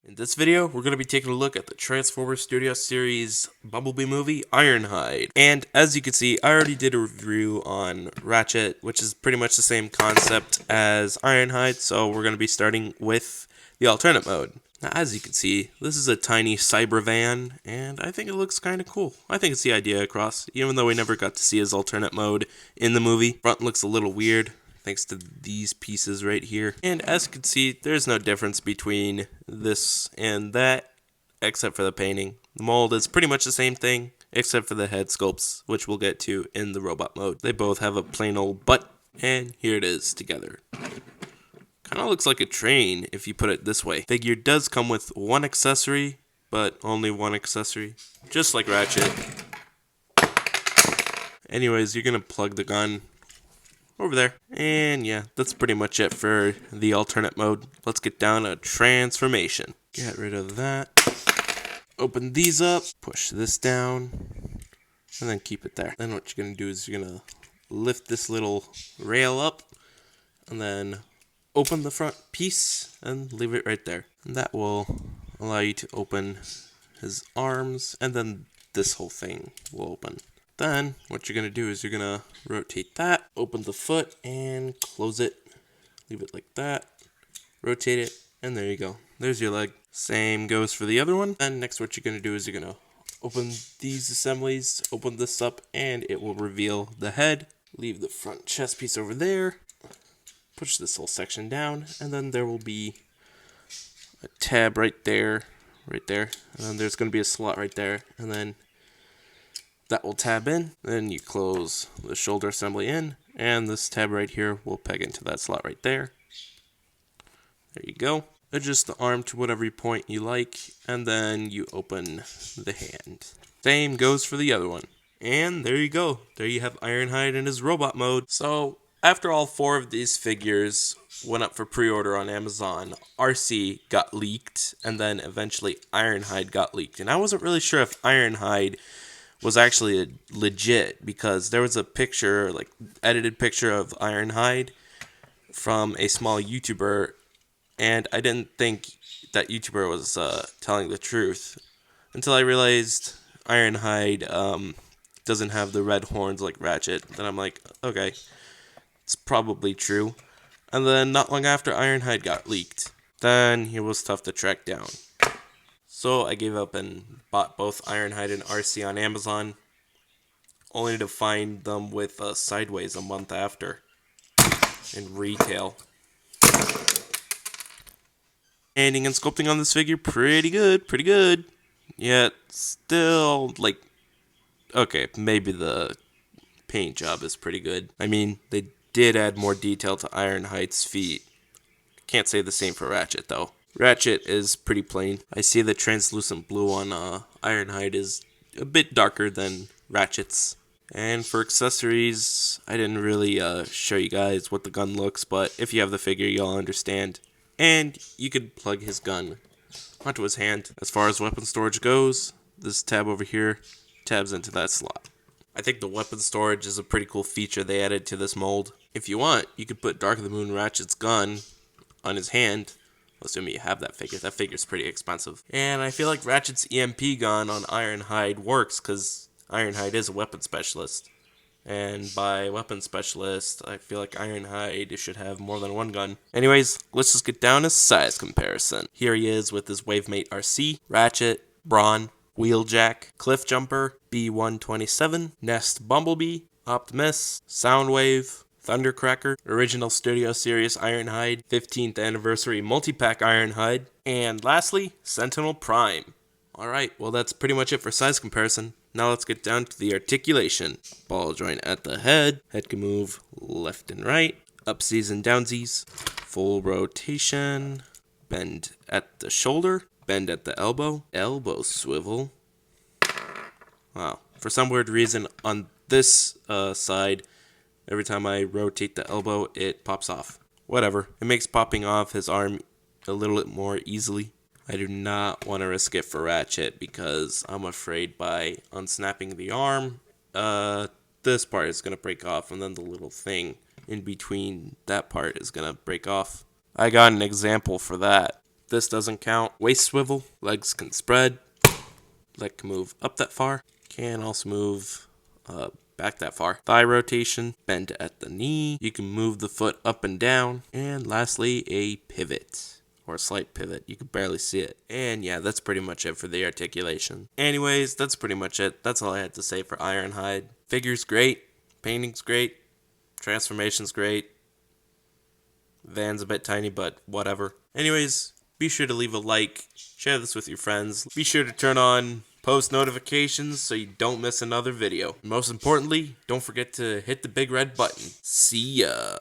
In this video, we're going to be taking a look at the Transformers Studio Series Bumblebee movie, Ironhide. And as you can see, I already did a review on Ratchet, which is pretty much the same concept as Ironhide, so we're going to be starting with the alternate mode. Now, as you can see, this is a tiny cyber van, and I think it looks kind of cool. I think it's the idea across, even though we never got to see his alternate mode in the movie. Front looks a little weird, thanks to these pieces right here. And as you can see, there's no difference between this and that, except for the painting. The mold is pretty much the same thing, except for the head sculpts, which we'll get to in the robot mode. They both have a plain old butt, and here it is together. Kind of looks like a train if you put it this way. Figure does come with one accessory, but only one accessory, just like Ratchet. Anyways, you're gonna plug the gun over there. And yeah, that's pretty much it for the alternate mode. Let's get down to transformation. Get rid of that. Open these up, push this down, and then keep it there. Then what you're gonna do is you're gonna lift this little rail up, and then open the front piece and leave it right there. And that will allow you to open his arms, and then this whole thing will open. Then, what you're going to do is you're going to rotate that, open the foot, and close it. Leave it like that. Rotate it, and there you go. There's your leg. Same goes for the other one. And next what you're going to do is you're going to open these assemblies, open this up, and it will reveal the head. Leave the front chest piece over there. Push this whole section down, and then there will be a tab right there. And then there's going to be a slot right there, and then that will tab in, then you close the shoulder assembly in, and this tab right here will peg into that slot right there. There you go. Adjust the arm to whatever point you like, and then you open the hand. Same goes for the other one. And there you go. There you have Ironhide in his robot mode. So, after all 4 of these figures went up for pre-order on Amazon, RC got leaked, and then eventually Ironhide got leaked. And I wasn't really sure if Ironhide was actually legit, because there was a picture, like edited picture of Ironhide from a small YouTuber, and I didn't think that YouTuber was telling the truth until I realized Ironhide doesn't have the red horns like Ratchet. Then I'm like, okay, it's probably true. And then not long after Ironhide got leaked, then he was tough to track down. So I gave up and bought both Ironhide and RC on Amazon, only to find them with Sideways a month after in retail. Painting and sculpting on this figure, pretty good. Yet still, like, okay, maybe the paint job is pretty good. I mean, they did add more detail to Ironhide's feet. Can't say the same for Ratchet though. Ratchet is pretty plain. I see the translucent blue on Ironhide is a bit darker than Ratchet's. And for accessories, I didn't really show you guys what the gun looks, but if you have the figure, you'll understand. And you could plug his gun onto his hand. As far as weapon storage goes, this tab over here tabs into that slot. I think the weapon storage is a pretty cool feature they added to this mold. If you want, you could put Dark of the Moon Ratchet's gun on his hand. Assuming you have that figure. That figure's pretty expensive. And I feel like Ratchet's EMP gun on Ironhide works, because Ironhide is a weapon specialist. And by weapon specialist, I feel like Ironhide should have more than one gun. Anyways, let's just get down to size comparison. Here he is with his wavemate RC, Ratchet, Brawn, Wheeljack, Cliffjumper, B-127, Nest Bumblebee, Optimus, Soundwave, Thundercracker, Original Studio Series Ironhide, 15th Anniversary Multi-Pack Ironhide, and lastly, Sentinel Prime. Alright, well that's pretty much it for size comparison. Now let's get down to the articulation. Ball joint at the head can move left and right, upsies and downsies, full rotation, bend at the shoulder, bend at the elbow swivel. Wow, for some weird reason on this side, every time I rotate the elbow, it pops off. Whatever. It makes popping off his arm a little bit more easily. I do not want to risk it for Ratchet, because I'm afraid by unsnapping the arm, this part is going to break off, and then the little thing in between that part is going to break off. I got an example for that. This doesn't count. Waist swivel, legs can spread, leg can move up that far, can also move back that far. Thigh rotation, bend at the knee, you can move the foot up and down, and lastly, a pivot. Or a slight pivot. You can barely see it. And yeah, that's pretty much it for the articulation. Anyways, that's pretty much it. That's all I had to say for Ironhide. Figure's great. Painting's great. Transformation's great. Van's a bit tiny, but whatever. Anyways, be sure to leave a like. Share this with your friends. Be sure to turn on post notifications so you don't miss another video. Most importantly, don't forget to hit the big red button. See ya!